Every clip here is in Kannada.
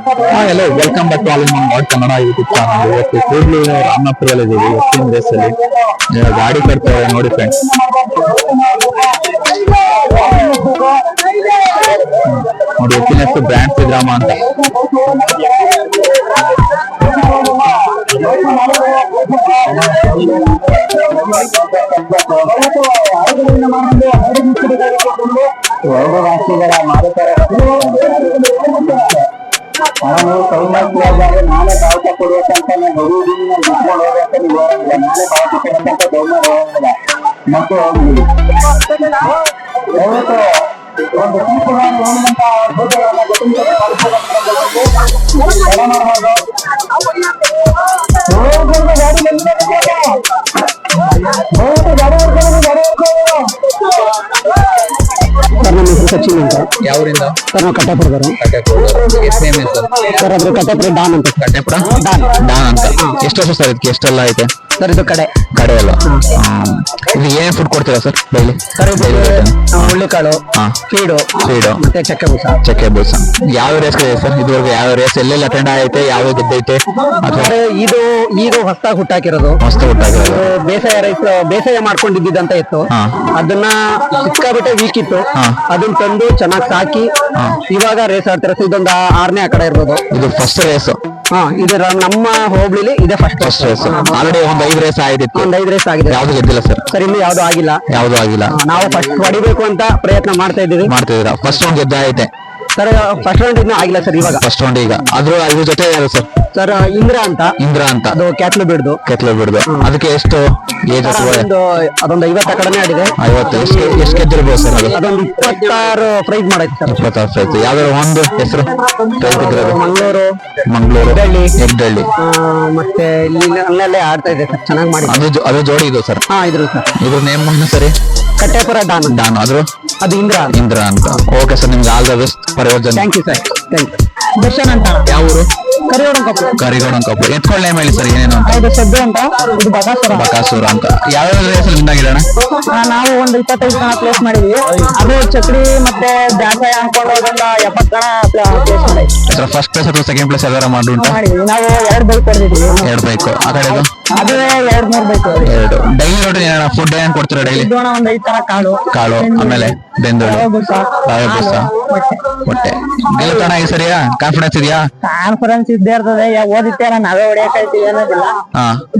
Hello, welcome back to all in one world Kannada YouTube channel. ಇವತ್ತು ಕೂಡ್ಲು ರಾಮನಪುರದಲ್ಲಿ ಇದ್ದೀವಿ. ಎತ್ತಿನ ರೇಸಲ್ಲಿ ಗಾಡಿ ಕಟ್ತಾರೆ ನೋಡಿ ಫ್ರೆಂಡ್ಸ್. ನೋಡಿ ಎತ್ತಿನ ಹೆಸರು ಬ್ರ್ಯಾಂಡ್ ಸಿದ್ರಾಮ ಅಂತ. ನಾಳೆ ಪಾವತಿ ಕೊಡುವಂತ ನಾಳೆ ಪಾವತಿ ಕೊಡುವಂತ ಮತ್ತು ಒಂದು ಸರ್, ನಮ್ಮ ಹೆಸರು ಸಚಿನ್ ಅಂತ. ಯಾವೂರಿಂದ? ಸರ್, ನಾವು ಕಟ್ಟೆಪುರದವರು. ಸರ್, ಅದ್ರ ಕಟ್ಟೆಪುರ ಡಾನ್ ಅಂತ. ಕಟ್ಟೆಪುರ ಡಾನ್ ಅಂತ. ಎಷ್ಟು ವರ್ಷ ಸರ್ ಇದಕ್ಕೆ? ಎಷ್ಟೆಲ್ಲ ಐತೆ ಸರ್? ಇದು ಕಡೆ ಅಲ್ಲ. ಇದು ಏನ್ ಫುಡ್ ಕೊಡ್ತೀರಾ ಸರ್ ಡೈಲಿ? ಸರ್, ಹುಳ್ಳಿಕಾಳು, ಫೀಡು ಮತ್ತೆ ಚಕ್ಕೆ ಬೂಸ. ಯಾವ ರೇಸ್ ಇದೆ ಸರ್ ಇದುವರೆಗೆ? ಯಾವ ರೇಸ್ ಎಲ್ಲೆಲ್ಲ ಅಟೆಂಡ್ ಆಗೈತೆ? ಯಾವ ಗೆದ್ದೈತೆ? ಇದು ಈಗ ಹೊಸದಾಗಿ ಹುಟ್ಟಾಕಿರೋದು. ಬೇಸಾಯ ಮಾಡ್ಕೊಂಡಿದ್ದಂತ ಇತ್ತು. ಅದನ್ನ ಸಿಕ್ಕಾಬಿಟ್ಟೆ ವೀಕ್ ಇತ್ತು. ಅದನ್ನ ತಂದು ಚೆನ್ನಾಗಿ ಸಾಕಿ ಇವಾಗ ರೇಸ್ ಆಡ್ತಿರೋ. ಇದೊಂದು 6ನೇ ಆ ಕಡೆ ಇರ್ಬೋದು. ಇದು ಫಸ್ಟ್ ರೇಸ್. ಇದು ನಮ್ಮ ಹೋಬಳಿಲಿ ಇದೆ ಫಸ್ಟ್ ರೇಸ್. ಆಲ್ರೆಡಿ ಒಂದು 5 ರೇಸ್ ಆಗಿದೆ. ಒಂದು 5 ರೇಸ್ ಆಗಿದೆ. ಯಾವ್ದು ಗೆದ್ದಿಲ್ಲ ಸರ್? ಸರ್, ಇನ್ನು ಯಾವ್ದು ಆಗಿಲ್ಲ. ನಾವು ಫಸ್ಟ್ ಹೊಡಿಬೇಕು ಅಂತ ಪ್ರಯತ್ನ ಮಾಡ್ತಿದ್ದೀರಾ? ಫಸ್ಟ್ ರೌಂಡ್ ಗೆದ್ದ ಐತೆ ಸರ್. ಫಸ್ಟ್ ರೌಂಡ್ ಇನ್ನೂ ಆಗಿಲ್ಲ ಸರ್. ಇವಾಗ ಫಸ್ಟ್ ರೌಂಡ್. ಈಗ ಇದ್ರ ಜೊತೆ ಯಾರು ಸರ್? ಸರ್, ಇಂದ್ರ ಅಂತ. ಅದು ಕೆಟ್ಲು ಬಿಡ್ದು. ಅದಕ್ಕೆ ಎಷ್ಟು ಏಜ್? ಅದೊಂದು 50 ಕಡಿಮೆ ಆಡಿದೆ. 50. ಎಷ್ಟು ಗೆದ್ದಿರ್ಬೋದು ಸರ್? ಅದೊಂದು 26 ಪ್ರೈಸ್ ಮಾಡೈತೆ ಸರ್. 26 ಪ್ರೈಸ್. ಯಾವ್ಯಾವ ಒಂದು ಹೆಸರು? ಮಂಗಳೂರು, ಹೆಗ್ಡಳ್ಳಿ ಮತ್ತೆ ಅಲ್ಲೇ ಆಡ್ತಾ ಇದೆ ಸರ್. ಚೆನ್ನಾಗಿ ಮಾಡಿ. ಅದು ಜೋಡಿ ಇದು ಸರ್? ಇದ್ರು ಸರ್. ಇದ್ರ ನೇಮ್ ಸರಿ? ಕಟ್ಟೆಪುರ ಡಾನ್. ಅದು ಇಂದ್ರ ಅಂತ. ಓಕೆ ಸರ್, ನಿಮ್ಗೆ all the best for your journey. Thank you sir. Darshan ಅಂತ. ಯಾವ ಊರು? ಕರಿಗೌಡನ ಕೊಪ್ಪಳ. ಎತ್ಕೊಳ್ಳ ನೇಮ್ ಹೇಳಿ ಸರ್, ಏನೇನು ಅಂತ? ಇದು ಸದ್ದು ಅಂತ. ಇದು ಬಕಾಸುರ ಅಂತ. ಯಾವ್ಯಾವ ರೇಸಲ್ಲಿ ಮುಂದಾಗಿರೋಣ? ನಾವು ಒಂದು 25 ಜನ ಪ್ಲೇಸ್ ಮಾಡಿದ್ವಿ. ಅದು ಚಕ್ರಿ ಮತ್ತೆ ದಾಸಯ ಅನ್ಕೊಂಡು ಒಂದು 70 ಜನ ಪ್ಲೇಸ್ ಮಾಡಿದ್ವಿ. ಫಸ್ಟ್ ಪ್ಲೇಸ್ ಅಥವಾ ಸೆಕೆಂಡ್ ಪ್ಲೇಸ್ ಯಾವ್ದಾರ ಮಾಡಿದ್ವಿ? ನಾವು 2 ಬೈಕ್ ಹೊಡೆದಿದ್ವಿ. 2 ಬೈಕ್. ಆ ಕಡೆ ಅದೇ 2-3 ಬೈಕ್. ಡೈಲಿ ನೋಡಿ ಫುಡ್ ಏನ್ ಕೊಡ್ತೀರಾ ಡೈಲಿ? ಒಂದು 5 ತರ ಕಾಳು, ಆಮೇಲೆ ಬೆಂದುಳ್ಳಿ, ರವೆ ಬೂಸ, ಮೊಟ್ಟೆ. ಗೆಲ್ಲುತ್ತಾನಾಗಿ ಸರಿಯಾ? ಕಾನ್ಫಿಡೆನ್ಸ್ ಇದೆಯಾ? ಕಾನ್ಫಿಡೆನ್ಸ್ ಇದ್ದೇ ಇರ್ತದೆ. ಓದಿತ್ತೇನ ನಾವೇ ಹೊಡಿಯಕಾಯ್ತೀವಿ ಅನ್ನೋದಿಲ್ಲ.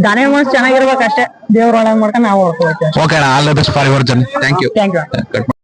ದನೇ ಮನ್ಸು ಚೆನ್ನಾಗಿರ್ಬೇಕಷ್ಟೇ. ದೇವ್ರ ಒಳಗೆ ಮಾಡ್ಕೊಂಡು ನಾವು ಹೊಡ್ಕೋಬೇಕು. Okay, all the best for your journey. Thank you.